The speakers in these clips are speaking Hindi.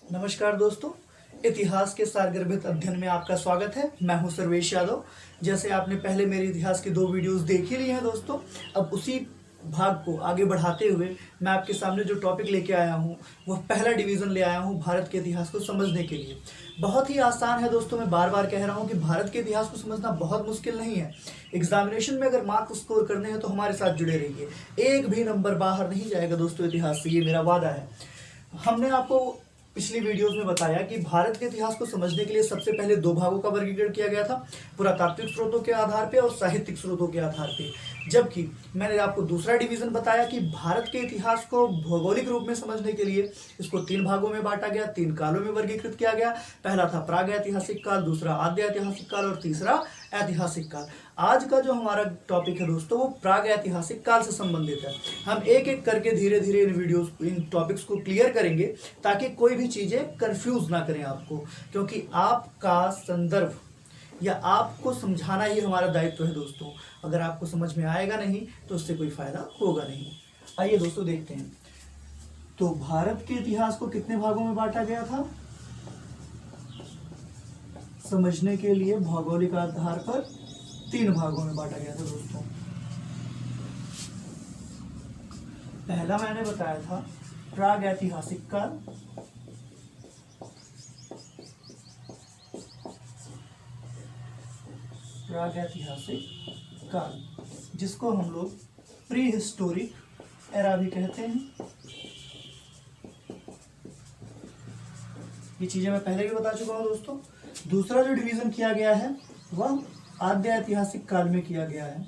नमस्कार दोस्तों, इतिहास के सारगर्भित अध्ययन में आपका स्वागत है। मैं हूं सर्वेश यादव। जैसे आपने पहले मेरे इतिहास की 2 वीडियोस देख ही ली हैं दोस्तों, अब उसी भाग को आगे बढ़ाते हुए मैं आपके सामने जो टॉपिक लेके आया हूं वह पहला डिवीज़न ले आया हूं भारत के इतिहास को समझने के लिए। बहुत ही आसान है दोस्तों, मैं बार बार कह रहा हूं कि भारत के इतिहास को समझना बहुत मुश्किल नहीं है। एग्जामिनेशन में अगर मार्क्स स्कोर करने हैं तो हमारे साथ जुड़े रहिए, एक भी नंबर बाहर नहीं जाएगा दोस्तों इतिहास से, ये मेरा वादा है। हमने आपको पिछली वीडियोस में बताया कि भारत के इतिहास को समझने के लिए सबसे पहले 2 भागों का वर्गीकरण किया गया था, पुरातात्विक स्रोतों के आधार पे और साहित्यिक स्रोतों के आधार पे। जबकि मैंने आपको दूसरा डिवीजन बताया कि भारत के इतिहास को भौगोलिक रूप में समझने के लिए इसको 3 भागों में बांटा गया, 3 कालों में वर्गीकृत किया गया। पहला था प्राग ऐतिहासिक काल, दूसरा आद्य ऐतिहासिक काल और तीसरा ऐतिहासिक काल। आज का जो हमारा टॉपिक है दोस्तों वो प्राग ऐतिहासिक काल से संबंधित है। हम एक एक करके धीरे धीरे इन टॉपिक्स को क्लियर करेंगे ताकि कोई भी चीजें कंफ्यूज ना करें आपको, क्योंकि आपका संदर्भ या आपको समझाना ही हमारा दायित्व है दोस्तों। अगर आपको समझ में आएगा नहीं तो उससे कोई फायदा होगा नहीं। आइए दोस्तों देखते हैं। तो भारत के इतिहास को कितने भागों में बांटा गया था समझने के लिए? भौगोलिक आधार पर 3 भागों में बांटा गया था दोस्तों। पहला मैंने बताया था प्राग ऐतिहासिक काल, प्राग ऐतिहासिक काल जिसको हम लोग प्री हिस्टोरिक एरा भी कहते हैं। ये चीजें मैं पहले भी बता चुका हूं दोस्तों। दूसरा जो डिवीजन किया गया है वह आद्य ऐतिहासिक काल में किया गया है,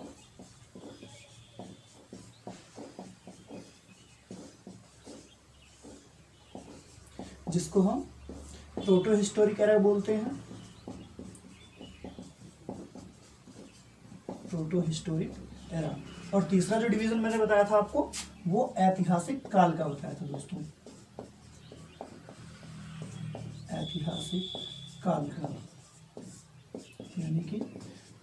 जिसको हम प्रोटो हिस्टोरिक एरा बोलते हैं। Proto historic era. और तीसरा जो डिवीजन मैंने बताया था आपको वो ऐतिहासिक काल का बताया था दोस्तों, ऐतिहासिक काल का, यानी कि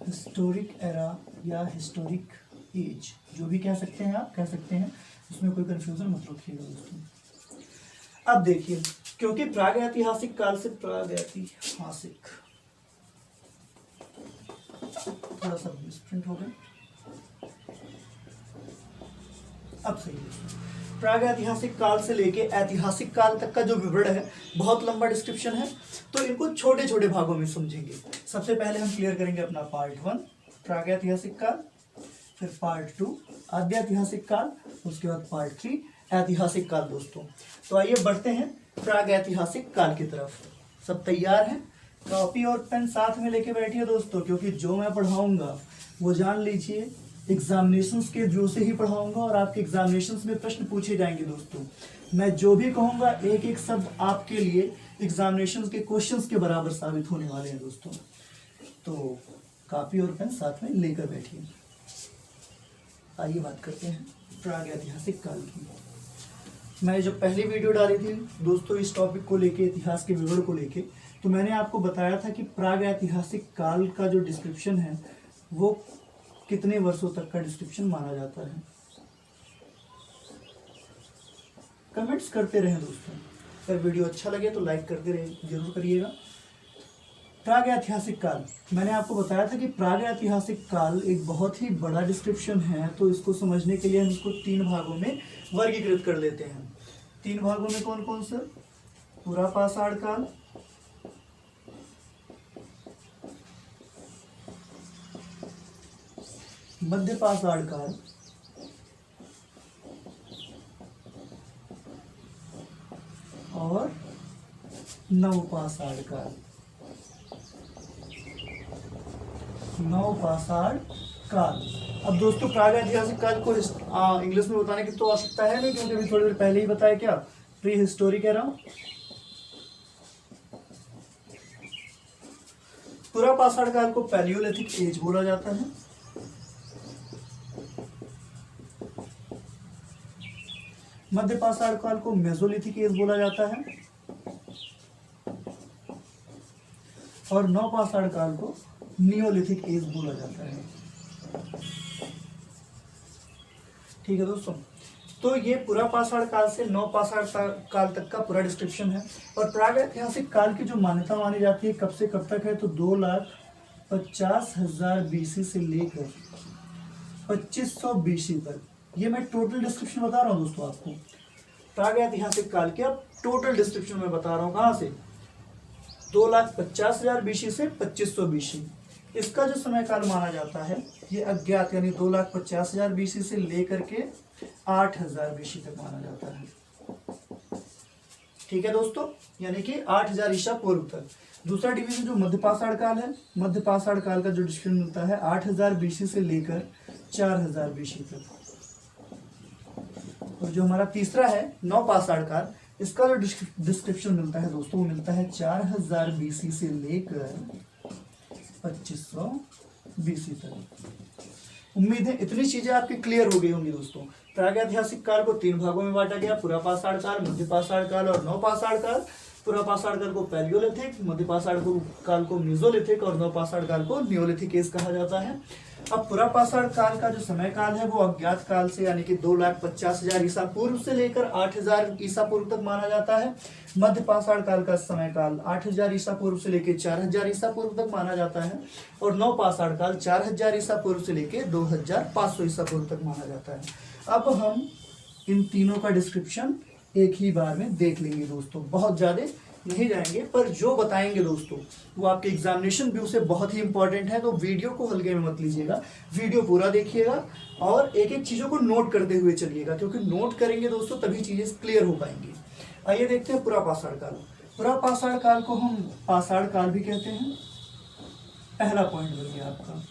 हिस्टोरिक एरा या हिस्टोरिक एज, जो भी कह सकते हैं आप, कह सकते हैं, उसमें कोई कंफ्यूजन मत रखिएगा दोस्तों। अब देखिए, क्योंकि प्राग ऐतिहासिक काल से प्राग ऐतिहासिक थोड़ा सा मिसप्रिंट हो गया, अब सही है। प्राग ऐतिहासिक काल से लेके ऐतिहासिक काल तक का जो विवरण है बहुत लंबा डिस्क्रिप्शन है, तो इनको छोटे छोटे भागों में समझेंगे। सबसे पहले हम क्लियर करेंगे अपना पार्ट 1 प्राग ऐतिहासिक काल, फिर पार्ट 2 आद्य ऐतिहासिक काल, उसके बाद पार्ट 3 ऐतिहासिक काल दोस्तों। तो आइए बढ़ते हैं प्राग ऐतिहासिक काल की तरफ। सब तैयार हैं? कॉपी और पेन साथ में लेके बैठिए दोस्तों, क्योंकि जो मैं पढ़ाऊंगा वो जान लीजिए एग्जामिनेशंस के जो से ही पढ़ाऊंगा और आपके एग्जामिनेशंस में प्रश्न पूछे जाएंगे दोस्तों। मैं जो भी कहूंगा एक एक शब्द आपके लिए एग्जामिनेशंस के क्वेश्चंस के बराबर साबित होने वाले हैं दोस्तों। तो कॉपी और पेन साथ में लेकर बैठिए। आइए बात करते हैं प्राग ऐतिहासिक काल की। मैंने जब पहली वीडियो डाली थी दोस्तों इस टॉपिक को लेके, इतिहास के विवरण को लेके, तो मैंने आपको बताया था कि प्राग ऐतिहासिक काल का जो डिस्क्रिप्शन है वो कितने वर्षों तक का डिस्क्रिप्शन माना जाता है। कमेंट्स करते रहें दोस्तों। अगर वीडियो अच्छा लगे तो लाइक करते रहे जरूर करिएगा। प्राग ऐतिहासिक काल, मैंने आपको बताया था कि प्राग ऐतिहासिक काल एक बहुत ही बड़ा डिस्क्रिप्शन है, तो इसको समझने के लिए हम इसको 3 भागों में वर्गीकृत कर लेते हैं। 3 भागों में कौन कौन से? पुरापाषाण काल, मध्यपाषाण काल और नवपाषाण काल। नवपाषाण काल। अब दोस्तों प्राग ऐतिहासिक काल को इंग्लिश में बताने की तो आवश्यकता है नहीं, क्योंकि अभी थोड़ी देर पहले ही बताया क्या, प्री हिस्टोरिक एरा। पुरापाषाण काल को पैलियोलिथिक एज बोला जाता है। मध्यपाषाण काल को मेसोलिथिक एज बोला जाता है और नवपाषाण काल को नियोलिथिक एज बोला जाता है। ठीक है दोस्तों, तो ये पूरा पाषाण काल से नव पाषाण काल तक का पूरा डिस्क्रिप्शन है। और प्रागैतिहासिक काल की जो मान्यता मानी जाती है कब से कब तक है, तो 2,50,000 BC से लेकर 2500 BC तक। ये मैं टोटल डिस्क्रिप्शन बता रहा हूँ दोस्तों आपको, प्रागैतिहासिक काल के अब टोटल डिस्क्रिप्शन में बता रहा हूँ। कहाँ से, 2,50,000 BC से 2500 BC। इसका जो समय काल माना जाता है ये अज्ञात, यानी 2,50,000 BC से लेकर के 8,000 BC तक माना जाता है। ठीक है दोस्तों, यानी कि 8,000 ईसा पूर्व तक। दूसरा डिवीजन जो मध्य पाषाण काल है, मध्य पाषाण काल का जो डिस्क्रिप्शन मिलता है 8,000 BC से लेकर 4,000 BC तक। और जो हमारा तीसरा है नव पाषाण काल, इसका जो डिस्क्रिप्शन मिलता है दोस्तों वो मिलता है 4,000 BC से लेकर 2500 BC तक। उम्मीद है इतनी चीजें आपकी क्लियर हो गई होंगी दोस्तों। प्रागैतिहासिक काल को 3 भागों में बांटा गया, पूरा पाषाण काल, मध्य पाषाण काल और नव पाषाण काल। पूरा पाषाण काल को पैलियोलिथिक, मध्य पाषाण काल को मेसोलिथिक और नव पाषाण काल को नियोलिथिक एज कहा जाता है। अब पूरा पाषाण काल का जो समय काल है वो अज्ञात काल से, यानी कि 2,50,000 ईसा पूर्व से लेकर 8,000 ईसा पूर्व तक माना जाता है। मध्य पाषाण काल का समय काल 8,000 ईसा पूर्व से लेकर 4,000 ईसा पूर्व तक माना जाता है। और नव पाषाण काल 4,000 ईसा पूर्व से लेकर 2,500 ईसा पूर्व तक माना जाता है। अब हम इन तीनों का डिस्क्रिप्शन एक ही बार में देख लेंगे दोस्तों, बहुत ज़्यादा नहीं जाएंगे, पर जो बताएंगे दोस्तों वो आपके एग्जामिनेशन व्यू से बहुत ही इंपॉर्टेंट है। तो वीडियो को हल्के में मत लीजिएगा, वीडियो पूरा देखिएगा और एक एक चीज़ों को नोट करते हुए चलिएगा, क्योंकि नोट करेंगे दोस्तों तभी चीज़ें क्लियर हो पाएंगी। आइए देखते हैं पूरा पाषाण काल। पूरा पाषाण काल को हम पाषाण काल भी कहते हैं। पहला पॉइंट बन गया आपका,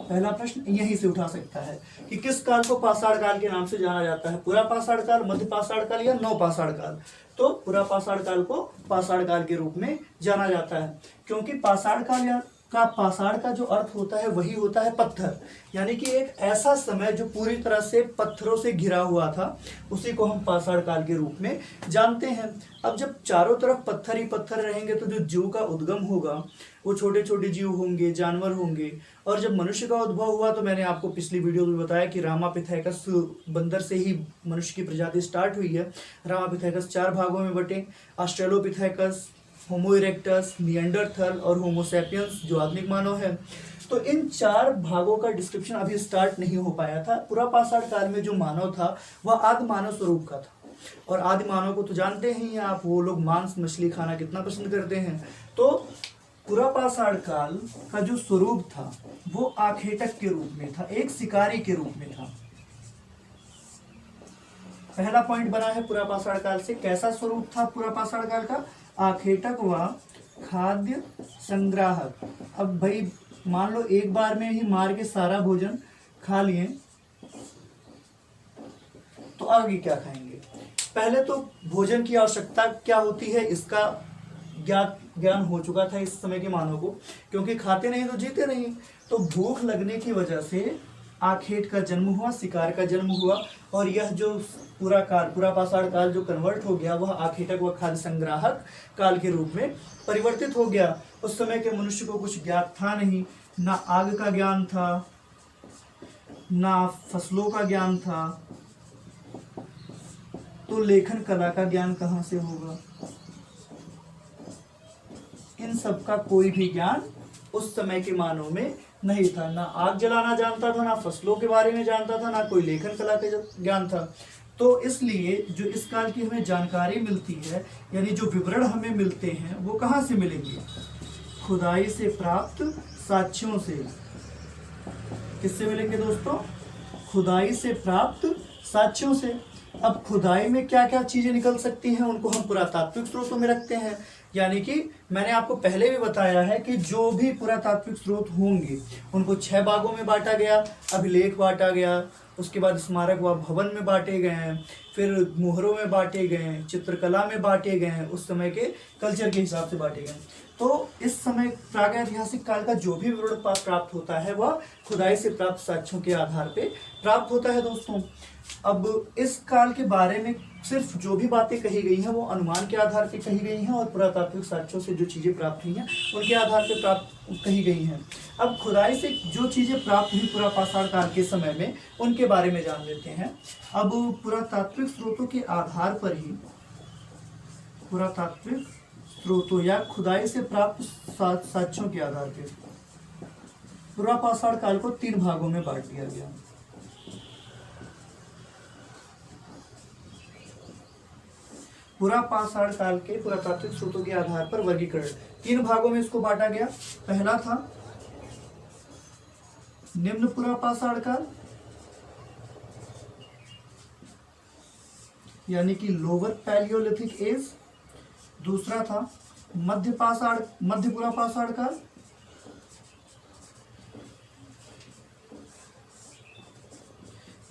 पहला प्रश्न यहीं से उठा सकता है कि किस काल को पाषाण काल के नाम से जाना जाता है, पूरा पाषाण काल, मध्य पाषाण काल या नव पाषाण काल। तो पूरा पाषाण काल को पाषाण काल के रूप में जाना जाता है, क्योंकि पाषाण काल का पाषाण का जो अर्थ होता है वही होता है पत्थर, यानी कि एक ऐसा समय जो पूरी तरह से पत्थरों से घिरा हुआ था, उसी को हम पाषाण काल के रूप में जानते हैं। अब जब चारों तरफ पत्थर ही पत्थर रहेंगे तो जो जीव का उद्गम होगा वो छोटे छोटे जीव होंगे, जानवर होंगे। और जब मनुष्य का उद्भव हुआ तो मैंने आपको पिछली वीडियो में बताया कि रामापिथेकस बंदर से ही मनुष्य की प्रजाति स्टार्ट हुई है। रामापिथेकस 4 भागों में बटे, ऑस्ट्रेलोपिथेकस, होमो इरेक्टस, निएंडरथल और होमो सैपियंस जो आधुनिक मानव है। तो इन 4 भागों का डिस्क्रिप्शन अभी स्टार्ट नहीं हो पाया था। पूरा पाषाण काल में जो मानव था वह आदि मानव स्वरूप का था, और आदि मानव को तो जानते ही हैं आप, वो लोग मांस मछली खाना कितना पसंद करते हैं। तो पूरा पाषाण काल का जो स्वरूप था वो आखेटक के रूप में था, एक शिकारी के रूप में था। पहला पॉइंट बना है पूरा पाषाण काल से, कैसा स्वरूप था पूरा पाषाण काल का, आखेटक व खाद्य संग्राहक। अब भाई मान लो एक बार में ही मार के सारा भोजन खा लिए तो आगे क्या खाएंगे। पहले तो भोजन की आवश्यकता क्या होती है इसका ज्ञान हो चुका था इस समय के मानव को, क्योंकि खाते नहीं तो जीते नहीं। तो भूख लगने की वजह से आखेट का जन्म हुआ, शिकार का जन्म हुआ, और यह जो पूरा पाषाण काल जो कन्वर्ट हो गया वह आखेटक व खाद्य संग्राहक काल के रूप में परिवर्तित हो गया। उस समय के मनुष्य को कुछ ज्ञात था नहीं, ना आग का ज्ञान था, ना फसलों का ज्ञान था, तो लेखन कला का ज्ञान कहाँ से होगा। इन सब का कोई भी ज्ञान उस समय के मानव में नहीं था, ना आग जलाना जानता था, ना फसलों के बारे में जानता था, ना कोई लेखन कला का ज्ञान था। तो इसलिए जो इस काल की हमें जानकारी मिलती है, यानी जो विवरण हमें मिलते हैं वो कहाँ से मिलेंगे, खुदाई से प्राप्त साक्ष्यों से। किससे मिलेंगे दोस्तों, खुदाई से प्राप्त साक्ष्यों से। अब खुदाई में क्या क्या चीजें निकल सकती हैं उनको हम पुरातात्विक स्रोतों में रखते हैं, यानी कि मैंने आपको पहले भी बताया है कि जो भी पुरातात्विक स्रोत होंगे उनको 6 भागों में बांटा गया। अभिलेख बांटा गया, उसके बाद स्मारक व भवन में बांटे गए हैं, फिर मोहरों में बांटे गए हैं, चित्रकला में बांटे गए हैं, उस समय के कल्चर के हिसाब से बांटे गए। तो इस समय प्रागैतिहासिक काल का जो भी विवरण प्राप्त होता है वह खुदाई से प्राप्त साक्ष्यों के आधार पे प्राप्त होता है दोस्तों। अब इस काल के बारे में सिर्फ जो भी बातें कही गई हैं वो अनुमान के आधार पर कही गई हैं और पुरातात्विक साक्ष्यों से जो चीज़ें प्राप्त हुई हैं उनके आधार पर प्राप्त कही गई हैं। अब खुदाई से जो चीज़ें प्राप्त हुई पुरापाषाण काल के समय में उनके बारे में जान लेते हैं। अब पुरातात्विक स्रोतों के आधार पर ही, पुरातात्विक स्रोतों या खुदाई से प्राप्त साक्ष्यों के आधार पर पुरापाषाण काल को 3 भागों में बांट दिया गया। पुरापाषाण काल के पुरातात्विक स्रोतों के आधार पर वर्गीकरण 3 भागों में इसको बांटा गया। पहला था निम्न पुरापाषाण काल, यानी कि लोअर पैलियोलिथिक एज। दूसरा था मध्य पुरापाषाण काल,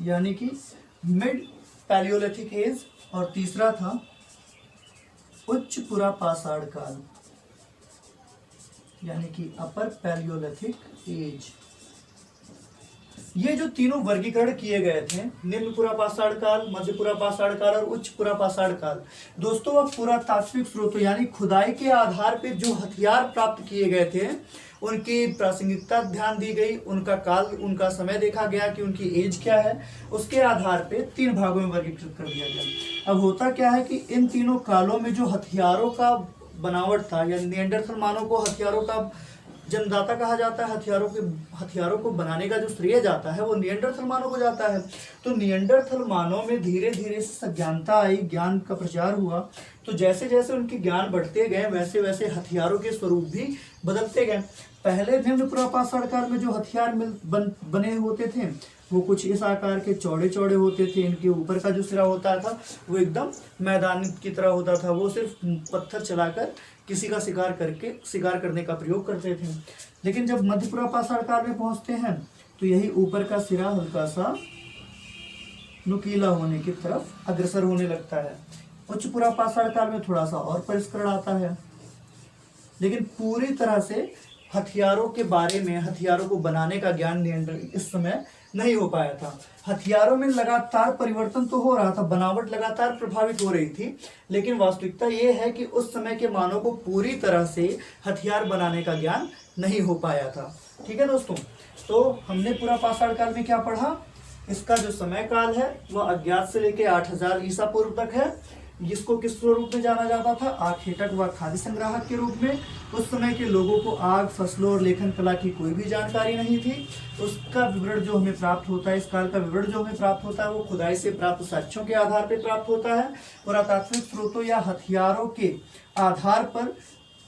यानी कि मिड पैलियोलिथिक एज। और तीसरा था उच्च पुरापाषाण काल, यानी कि अपर पैलियोलिथिक एज। ये जो तीनों वर्गीकरण किए गए थे, निम्न पुरापाषाण काल, मध्य पुरापाषाण काल और उच्च पुरापाषाण काल, दोस्तों अब पुरातात्विक स्रोतों यानी खुदाई के आधार पर जो हथियार प्राप्त किए गए थे उनकी प्रासंगिकता ध्यान दी गई, उनका काल, उनका समय देखा गया कि उनकी एज क्या है। उसके आधार पे 3 भागों में वर्गीकृत कर दिया गया। अब होता क्या है कि इन तीनों कालों में जो हथियारों का बनावट था, या निएंडरथल मानव को हथियारों का जन्मदाता कहा जाता है, हथियारों को बनाने का जो श्रेय जाता है वो निएंडरथल मानव को जाता है। तो निएंडरथल मानव में धीरे धीरे सज्ञानता आई, ज्ञान का प्रचार हुआ। तो जैसे जैसे उनके ज्ञान बढ़ते गए वैसे वैसे हथियारों के स्वरूप भी बदलते गए। पहले निम्न पुरापाषाण काल में जो हथियार बने होते थे वो कुछ इस आकार के चौड़े चौड़े होते थे। इनके ऊपर का जो सिरा होता था वो एकदम मैदान की तरह होता था। वो सिर्फ पत्थर चलाकर किसी का शिकार करने का प्रयोग करते थे। लेकिन जब मध्य पुरापाषाण काल में पहुंचते हैं तो यही ऊपर का सिरा हल्का सा नुकीला होने की तरफ अग्रसर होने लगता है। उच्च पुरापाषाण काल में थोड़ा सा और परिष्करण आता है, लेकिन पूरी तरह से हथियारों के बारे में, हथियारों को बनाने का ज्ञान इस समय नहीं हो पाया था। हथियारों में लगातार परिवर्तन तो हो रहा था, बनावट लगातार प्रभावित हो रही थी, लेकिन वास्तविकता ये है कि उस समय के मानव को पूरी तरह से हथियार बनाने का ज्ञान नहीं हो पाया था। ठीक है दोस्तों, तो हमने पुरापाषाण काल में क्या पढ़ा? इसका जो समय काल है वह अज्ञात से लेकर 8000 ईसा पूर्व तक है। जिसको किस स्वरूप में जाना जाता था? आखेटक व खाद्य संग्राहक के रूप में। उस समय के लोगों को आग, फसलों और लेखन कला की कोई भी जानकारी नहीं थी। उसका विवरण जो हमें प्राप्त होता है, इस काल का विवरण जो हमें प्राप्त होता है वो खुदाई से प्राप्त साक्ष्यों के आधार पर प्राप्त होता है। पुरातात्विक स्रोतों या हथियारों के आधार पर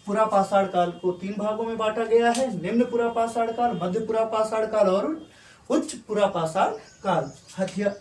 पुरापाषाण काल को 3 भागों में बांटा गया है: निम्न पुरापाषाण काल, मध्य पुरापाषाण काल और उच्च पुरापाषाण काल।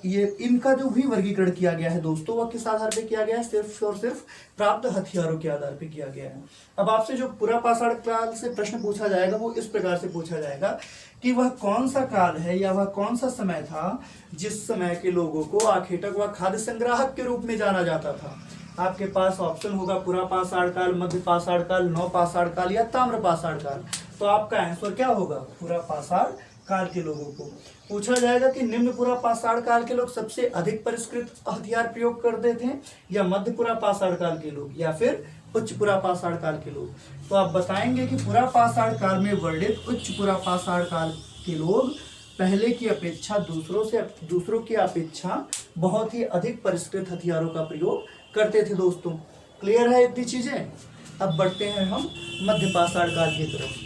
ये इनका जो भी वर्गीकरण किया गया है दोस्तों, वह किस आधार पे किया गया है? सिर्फ और सिर्फ प्राप्त हथियारों के आधार पे किया गया है। अब आपसे जो पुरापाषाण काल से प्रश्न पूछा जाएगा वो इस प्रकार से पूछा जाएगा कि वह कौन सा काल है या वह कौन सा समय था जिस समय के लोगों को आखेटक व खाद्य संग्राहक के रूप में जाना जाता था। आपके पास ऑप्शन होगा पुरापाषाण काल, मध्य पाषाण काल, नवपाषाण काल या ताम्रपाषाण काल। तो आपका आंसर क्या होगा? पुरापाषाण काल के लोगों को पूछा जाएगा कि निम्न पुरापाषाण काल के लोग सबसे अधिक परिष्कृत हथियार प्रयोग करते थे, या मध्य पुरापाषाण काल के लोग, या फिर उच्च पुरापाषाण काल के लोग। तो आप बताएंगे कि पुरापाषाण काल में वर्णित उच्च पुरापाषाण काल के लोग पहले की अपेक्षा, दूसरों की अपेक्षा बहुत ही अधिक परिष्कृत हथियारों का प्रयोग करते थे। दोस्तों क्लियर है इतनी चीजें? अब बढ़ते हैं हम मध्य पाषाण काल की तरफ।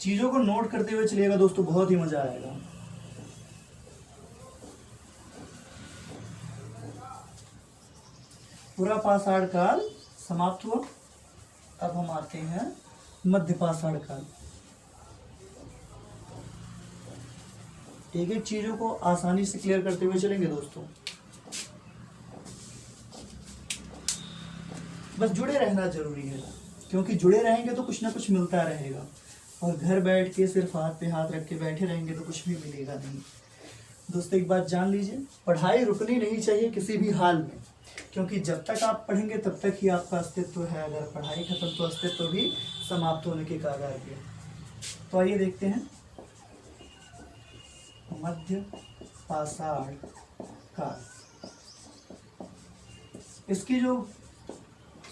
चीजों को नोट करते हुए चलिएगा दोस्तों, बहुत ही मजा आएगा। पुरापाषाण काल समाप्त हुआ। अब हम आते हैं मध्य पाषाण काल। एक एक चीजों को आसानी से क्लियर करते हुए चलेंगे दोस्तों। बस जुड़े रहना जरूरी है, क्योंकि जुड़े रहेंगे तो कुछ ना कुछ मिलता रहेगा, और घर बैठ के सिर्फ हाथ पे हाथ रख के बैठे रहेंगे तो कुछ भी मिलेगा नहीं। दोस्तों एक बात जान लीजिए, पढ़ाई रुकनी नहीं चाहिए किसी भी हाल में, क्योंकि जब तक आप पढ़ेंगे तब तक ही आपका अस्तित्व है। अगर पढ़ाई खत्म तो अस्तित्व भी समाप्त होने के कगार पे। तो आइए देखते हैं मध्य पाषाण काल। इसकी जो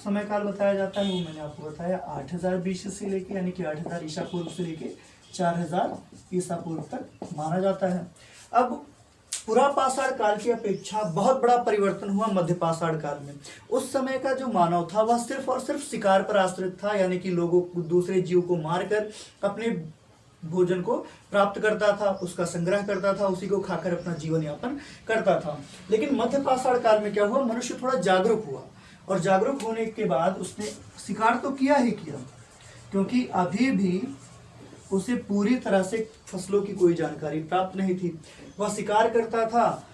समय काल बताया जाता है वो मैंने आपको बताया 8000 BC से लेके यानी कि 8000 ईसा पूर्व से लेके 4000 ईसा पूर्व तक माना जाता है। अब पुरापाषाण काल की अपेक्षा बहुत बड़ा परिवर्तन हुआ मध्य पाषाण काल में। उस समय का जो मानव था वह सिर्फ और सिर्फ शिकार पर आश्रित था, यानी कि लोगों दूसरे जीव को मारकर अपने भोजन को प्राप्त करता था, उसका संग्रह करता था, उसी को खाकर अपना जीवन यापन करता था। लेकिन मध्य पाषाण काल में क्या हुआ, मनुष्य थोड़ा जागरूक हुआ और जागरूक होने के बाद उसने शिकार तो किया ही किया, क्योंकि अभी भी उसे पूरी तरह से फसलों की कोई जानकारी प्राप्त नहीं थी। वह शिकार करता था,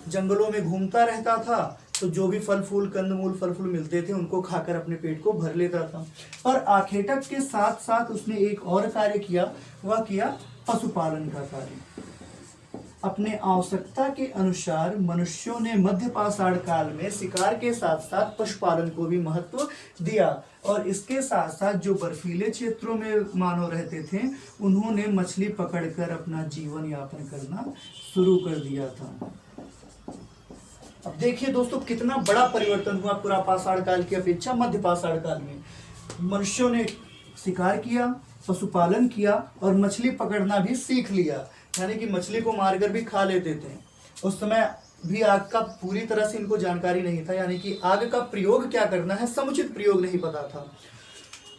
जंगलों में घूमता रहता था, तो जो भी फल फूल कंदमूल फल फूल मिलते थे उनको खाकर अपने पेट को भर लेता था। पर आखेटक के साथ साथ उसने एक और कार्य किया, वह किया पशुपालन का कार्य। अपने आवश्यकता के अनुसार मनुष्यों ने मध्य पाषाण काल में शिकार के साथ साथ पशुपालन को भी महत्व दिया, और इसके साथ साथ जो बर्फीले क्षेत्रों में मानव रहते थे उन्होंने मछली पकड़कर अपना जीवन यापन करना शुरू कर दिया था। अब देखिए दोस्तों कितना बड़ा परिवर्तन हुआ पुरापाषाण काल की अपेक्षा मध्य पाषाण काल में। मनुष्यों ने शिकार किया, पशुपालन किया और मछली पकड़ना भी सीख लिया, यानी कि मछली को मारकर भी खा लेते थे। उस समय भी आग का पूरी तरह से इनको जानकारी नहीं था, यानी कि आग का प्रयोग क्या करना है, समुचित प्रयोग नहीं पता था।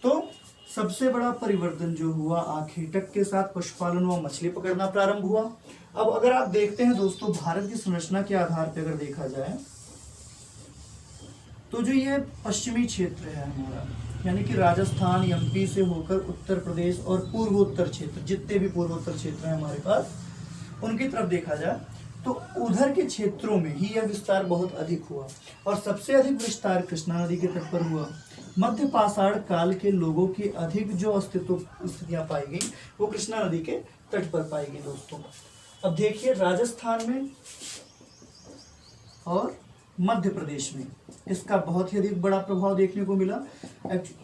तो सबसे बड़ा परिवर्तन जो हुआ, आखेटक के साथ पशुपालन व मछली पकड़ना प्रारंभ हुआ। अब अगर आप देखते हैं दोस्तों, भारत की संरचना के आधार पर अगर देखा जाए तो जो ये पश्चिमी क्षेत्र है हमारा, यानी कि राजस्थान एमपी से होकर उत्तर प्रदेश और पूर्वोत्तर क्षेत्र, जितने भी पूर्वोत्तर क्षेत्र हैं हमारे पास, उनकी तरफ देखा जाए तो उधर के क्षेत्रों में ही यह विस्तार बहुत अधिक हुआ, और सबसे अधिक विस्तार कृष्णा नदी के तट पर हुआ। मध्य पाषाण काल के लोगों की अधिक जो स्थितियां पाई गई वो कृष्णा नदी के तट पर पाई गई दोस्तों। अब देखिए राजस्थान में और मध्य प्रदेश में इसका बहुत ही अधिक बड़ा प्रभाव देखने को मिला।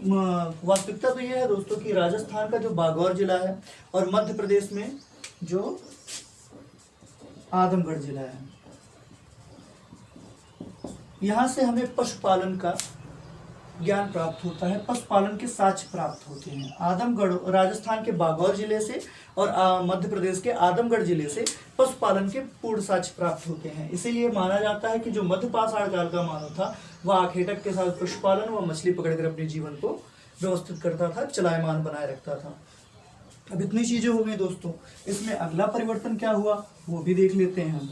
वास्तविकता तो यह है दोस्तों कि राजस्थान का जो बागौर जिला है और मध्य प्रदेश में जो आदमगढ़ जिला है, यहाँ से हमें पशुपालन का ज्ञान प्राप्त होता है, पशुपालन के साक्ष्य प्राप्त होते हैं। आदमगढ़ राजस्थान के बागौर जिले से और मध्य प्रदेश के आदमगढ़ जिले से पशुपालन के पूर्ण साक्ष्य प्राप्त होते हैं। इसीलिए माना जाता है कि जो मध्य पाषाण काल का मानव था वह आखेटक के साथ पशुपालन व मछली पकड़कर अपने जीवन को व्यवस्थित करता था, चलायमान बनाए रखता था। अब इतनी चीजें हो गई दोस्तों, इसमें अगला परिवर्तन क्या हुआ वो भी देख लेते हैं हम।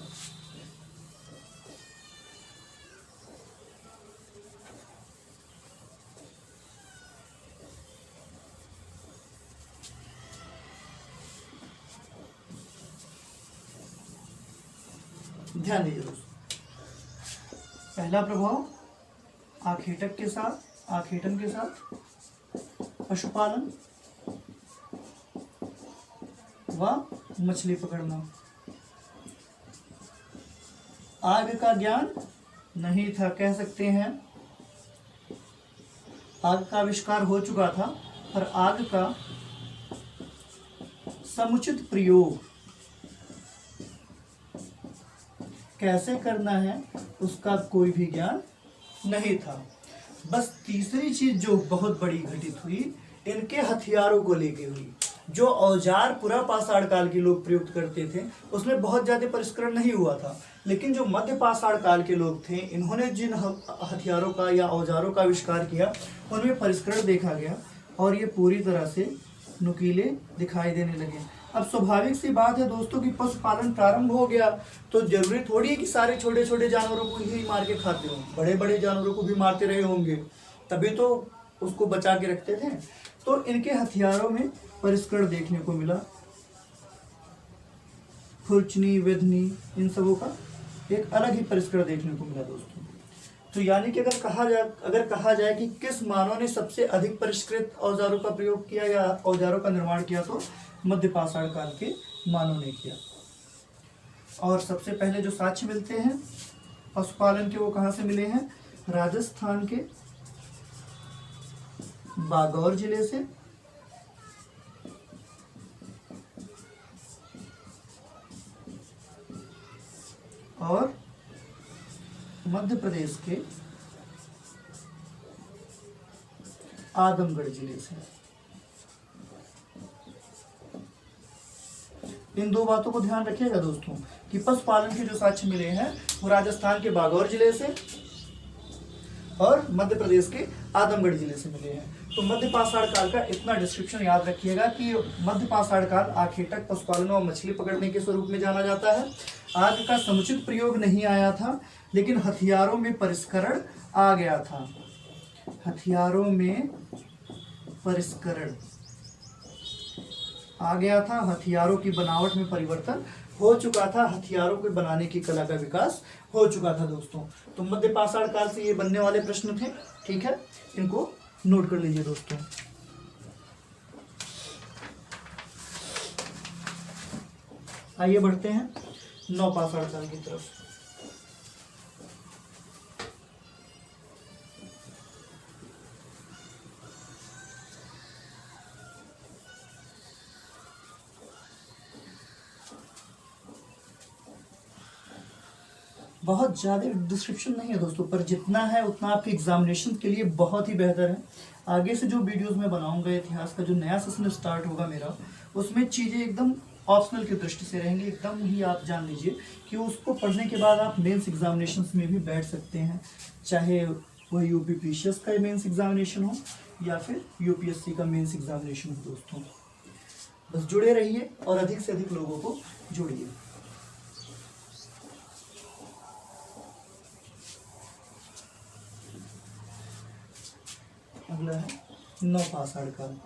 ध्यान दीजिए दोस्तों, पहला प्रभाव आखेटन के साथ पशुपालन व मछली पकड़ना। आग का ज्ञान नहीं था, कह सकते हैं आग का आविष्कार हो चुका था, पर आग का समुचित प्रयोग कैसे करना है उसका कोई भी ज्ञान नहीं था। बस तीसरी चीज जो बहुत बड़ी घटित हुई, इनके हथियारों को लेके हुई। जो औजार पुरापाषाण काल के लोग प्रयुक्त करते थे उसमें बहुत ज्यादा परिष्करण नहीं हुआ था, लेकिन जो मध्य पाषाण काल के लोग थे इन्होंने जिन हथियारों का या औजारों का आविष्कार किया उनमें परिष्करण देखा गया और ये पूरी तरह से नुकीले दिखाई देने लगे। अब स्वाभाविक सी बात है दोस्तों कि पशुपालन प्रारंभ हो गया तो जरूरी थोड़ी है कि सारे छोटे छोटे जानवरों को ही मार के खाते हो, बड़े बड़े जानवरों को भी मारते रहे होंगे, तभी तो उसको बचा के रखते थे। तो इनके हथियारों में परिष्करण देखने को मिला, खुरचनी वेधनी इन सबों का एक अलग ही परिष्करण देखने को मिला दोस्तों। तो यानी कि अगर कहा जाए कि किस मानव ने सबसे अधिक परिष्कृत औजारों का प्रयोग किया या औजारों का निर्माण किया, तो मध्य पाषाण काल के मानव ने किया। और सबसे पहले जो साक्ष्य मिलते हैं पशुपालन के वो कहाँ से मिले हैं, राजस्थान के बागौर जिले से और मध्य प्रदेश के आजमगढ़ जिले से। इन दो बातों को ध्यान रखिएगा दोस्तों कि पशुपालन के जो साक्ष्य मिले हैं वो राजस्थान के बागौर जिले से और मध्य प्रदेश के आजमगढ़ जिले से मिले हैं। तो मध्य पाषाण काल का इतना डिस्क्रिप्शन याद रखिएगा कि मध्य पाषाण काल आखेटक, पशुपालन और मछली पकड़ने के स्वरूप में जाना जाता है। आग का समुचित प्रयोग नहीं आया था, लेकिन हथियारों में परिष्करण आ गया था। हथियारों में परिष्करण आ गया था, हथियारों की बनावट में परिवर्तन हो चुका था, हथियारों के बनाने की कला का विकास हो चुका था दोस्तों। तो मध्य पाषाण काल से ये बनने वाले प्रश्न थे, ठीक है, इनको नोट कर लीजिए दोस्तों। आइए बढ़ते हैं नव पाषाण काल की तरफ। बहुत ज़्यादा डिस्क्रिप्शन नहीं है दोस्तों, पर जितना है उतना आपके एग्जामिनेशन के लिए बहुत ही बेहतर है। आगे से जो वीडियोस मैं बनाऊंगा, इतिहास का जो नया सेशन स्टार्ट होगा मेरा, उसमें चीज़ें एकदम ऑप्शनल की दृष्टि से रहेंगी। एकदम ही आप जान लीजिए कि उसको पढ़ने के बाद आप मेंस एग्जामिनेशन में भी बैठ सकते हैं, चाहे वह यूपीपीसीएस का मेंस एग्जामिनेशन हो या फिर यूपीएससी का मेंस एग्जामिनेशन हो दोस्तों। बस जुड़े रहिए और अधिक से अधिक लोगों को जोड़िए। अगला है नव पाषाण काल।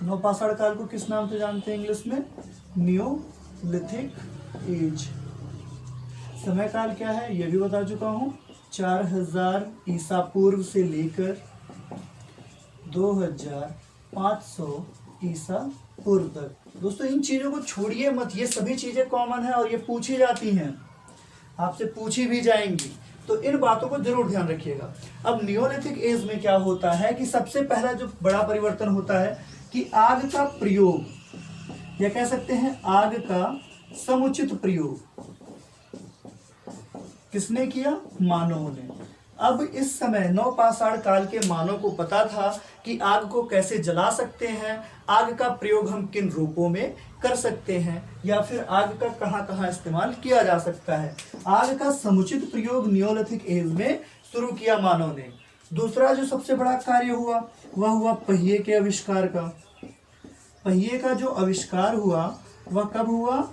नव पाषाण काल को किस नाम से जानते हैं इंग्लिश में? Neolithic age. समय काल क्या है यह भी बता चुका हूँ, 4000 ईसा पूर्व से लेकर 2500 ईसा पूर्व तक। दोस्तों इन चीजों को छोड़िए मत, ये सभी चीजें कॉमन है और ये पूछी जाती हैं, आपसे पूछी भी जाएंगी, तो इन बातों को जरूर ध्यान रखिएगा। अब नियोलिथिक एज में क्या होता है कि सबसे पहला जो बड़ा परिवर्तन होता है कि आग का प्रयोग, या कह सकते हैं आग का समुचित प्रयोग किसने किया? मानवों ने। अब इस समय नव पाषाण काल के मानव को पता था कि आग को कैसे जला सकते हैं, आग का प्रयोग हम किन रूपों में कर सकते हैं, या फिर आग का कहाँ कहाँ इस्तेमाल किया जा सकता है। आग का समुचित प्रयोग नियोलिथिक एज में शुरू किया मानव ने। दूसरा जो सबसे बड़ा कार्य हुआ वह हुआ पहिए के आविष्कार का। पहिए का जो आविष्कार हुआ वह कब हुआ?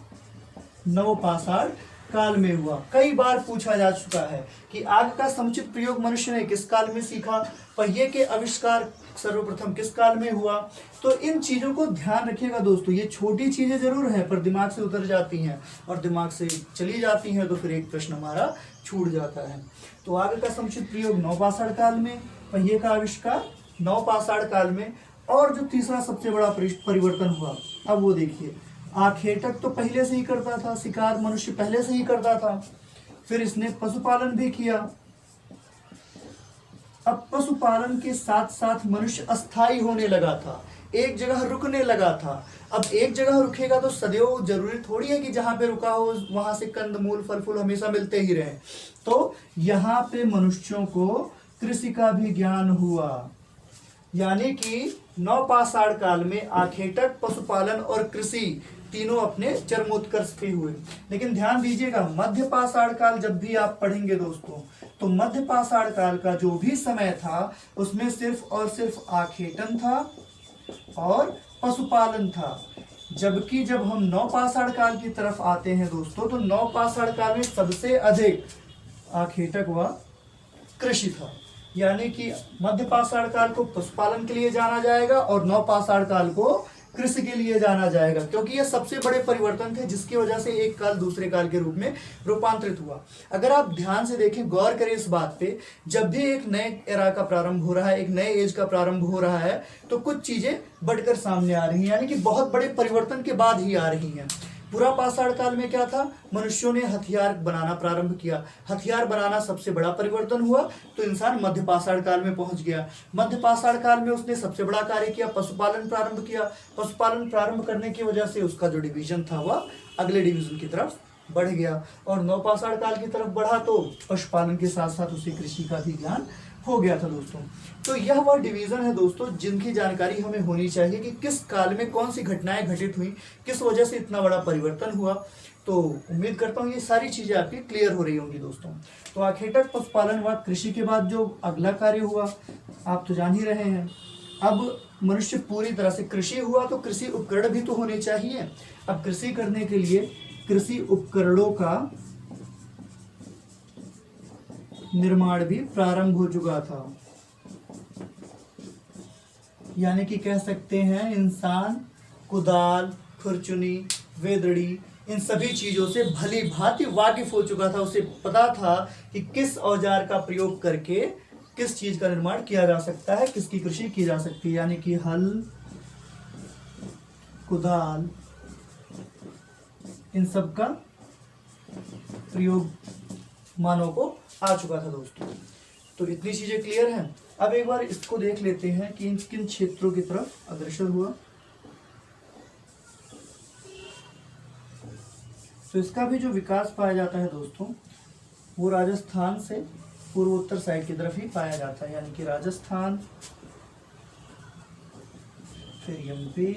नव पाषाण काल में हुआ। कई बार पूछा जा चुका है कि आग का समुचित प्रयोग मनुष्य ने किस काल में सीखा, पहिए के आविष्कार सर्वप्रथम किस काल में हुआ। तो इन चीजों को ध्यान रखिएगा दोस्तों, ये छोटी चीजें जरूर हैं पर दिमाग से उतर जाती हैं और दिमाग से चली जाती हैं, तो फिर एक प्रश्न हमारा छूट जाता है। तो आग का समुचित प्रयोग नव पाषाण काल में, पहिए का आविष्कार नव पाषाण काल में। और जो तीसरा सबसे बड़ा परिवर्तन हुआ, अब वो देखिए, आखेटक तो पहले से ही करता था, शिकार मनुष्य पहले से ही करता था, फिर इसने पशुपालन भी किया। अब पशुपालन के साथ साथ मनुष्य अस्थायी होने लगा था, एक जगह रुकने लगा था। अब एक जगह रुकेगा तो सदैव जरूरी थोड़ी है कि जहां पे रुका हो वहां से कंद मूल फल फूल हमेशा मिलते ही रहे। तो यहाँ पे मनुष्यों को कृषि का भी ज्ञान हुआ, यानी कि नव पाषाण काल में आखेटक, पशुपालन और कृषि तीनों अपने चरमोत्कर्ष पे हुए। लेकिन ध्यान दीजिएगा, मध्य पाषाण काल जब भी आप पढ़ेंगे दोस्तों, तो मध्य पाषाण काल का जो भी समय था उसमें सिर्फ और सिर्फ आखेटन था और पशुपालन था। जबकि जब हम नव पाषाण काल की तरफ आते हैं दोस्तों, तो नव पाषाण काल में सबसे अधिक आखेटक व कृषि था। यानी कि मध्य पाषाण काल को पशुपालन के लिए जाना जाएगा और नव पाषाण काल को कृषि के लिए जाना जाएगा, क्योंकि ये सबसे बड़े परिवर्तन थे जिसकी वजह से एक काल दूसरे काल के रूप में रूपांतरित हुआ। अगर आप ध्यान से देखें, गौर करें इस बात पे, जब भी एक नए एरा का प्रारंभ हो रहा है, एक नए एज का प्रारंभ हो रहा है, तो कुछ चीजें बढ़कर सामने आ रही हैं, यानी कि बहुत बड़े परिवर्तन के बाद ही आ रही हैं। पूरा पाषाण काल में क्या था, मनुष्यों ने हथियार बनाना प्रारंभ किया, हथियार बनाना सबसे बड़ा परिवर्तन हुआ, तो इंसान मध्य पाषाण काल में पहुंच गया। मध्य पाषाण काल में उसने सबसे बड़ा कार्य किया, पशुपालन प्रारंभ किया। पशुपालन प्रारंभ करने की वजह से उसका जो डिवीजन था वह अगले डिवीजन की तरफ बढ़ गया, और नवपाषाण काल की तरफ बढ़ा तो पशुपालन के साथ साथ उसे कृषि का भी ज्ञान हो गया था दोस्तों। तो यह वह डिवीजन है दोस्तों जिनकी जानकारी हमें होनी चाहिए कि किस काल में कौन सी घटनाएं घटित हुई, किस वजह से इतना बड़ा परिवर्तन हुआ। तो उम्मीद करता हूँ ये सारी चीजें आपकी क्लियर हो रही होंगी दोस्तों। तो आखिरकार पशुपालन व कृषि के बाद जो अगला कार्य हुआ आप तो जान ही रहे हैं। अब मनुष्य पूरी तरह से कृषि हुआ तो कृषि उपकरण भी तो होने चाहिए। अब कृषि करने के लिए कृषि उपकरणों का निर्माण भी प्रारंभ हो चुका था, यानी कि कह सकते हैं इंसान कुदाल, खुरचुनी, वेदड़ी, इन सभी चीजों से भली भांति वाकिफ हो चुका था। उसे पता था कि किस औजार का प्रयोग करके किस चीज का निर्माण किया जा सकता है, किसकी कृषि की जा सकती है, यानी कि हल, कुदाल, इन सब का प्रयोग मानव को आ चुका था दोस्तों। तो इतनी चीजें क्लियर हैं। अब एक बार इसको देख लेते हैं कि इन किन क्षेत्रों की तरफ अग्रसर हुआ। तो इसका भी जो विकास पाया जाता है दोस्तों वो राजस्थान से पूर्वोत्तर साइड की तरफ ही पाया जाता है, यानी कि राजस्थान, फिर एमपी,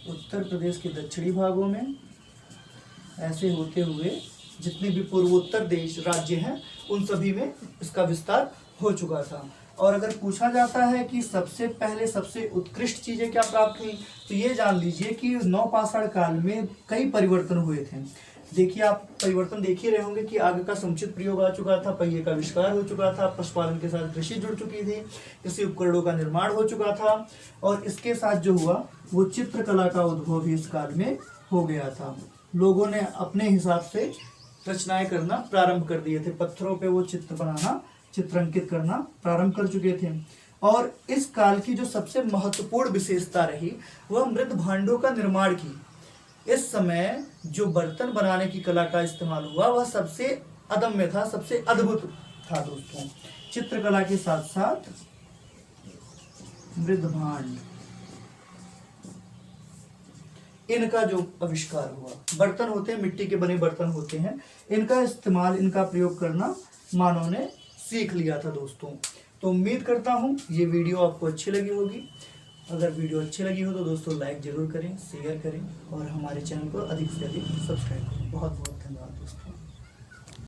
उत्तर प्रदेश के दक्षिणी भागों में, ऐसे होते हुए जितने भी पूर्वोत्तर देश राज्य हैं उन सभी में इसका विस्तार हो चुका था। और अगर पूछा जाता है कि सबसे पहले सबसे उत्कृष्ट चीजें क्या प्राप्त हुई, तो ये जान लीजिए कि नवपाषाण काल में कई परिवर्तन हुए थे। देखिए आप परिवर्तन देख ही रहे होंगे कि आग का समुचित प्रयोग आ चुका था, पहिए का आविष्कार हो चुका था, पशुपालन के साथ कृषि जुड़ चुकी थी, कृषि उपकरणों का निर्माण हो चुका था, और इसके साथ जो हुआ वो चित्रकला का उद्भव भी इस काल में हो गया था। लोगों ने अपने हिसाब से रचनाएं करना प्रारंभ कर दिए थे, पत्थरों पे वो चित्र बनाना, चित्रांकित करना प्रारंभ कर चुके थे। और इस काल की जो सबसे महत्वपूर्ण विशेषता रही वह मृत भांडों का निर्माण की। इस समय जो बर्तन बनाने की कला का इस्तेमाल हुआ वह सबसे अदम्य था, सबसे अद्भुत था दोस्तों। चित्रकला के साथ साथ मृत भांड, इनका जो आविष्कार हुआ, बर्तन होते हैं, मिट्टी के बने बर्तन होते हैं, इनका इस्तेमाल, इनका प्रयोग करना मानव ने सीख लिया था दोस्तों। तो उम्मीद करता हूँ ये वीडियो आपको अच्छी लगी होगी। अगर वीडियो अच्छी लगी हो तो दोस्तों लाइक जरूर करें, शेयर करें और हमारे चैनल को अधिक से अधिक सब्सक्राइब करें। बहुत बहुत धन्यवाद दोस्तों।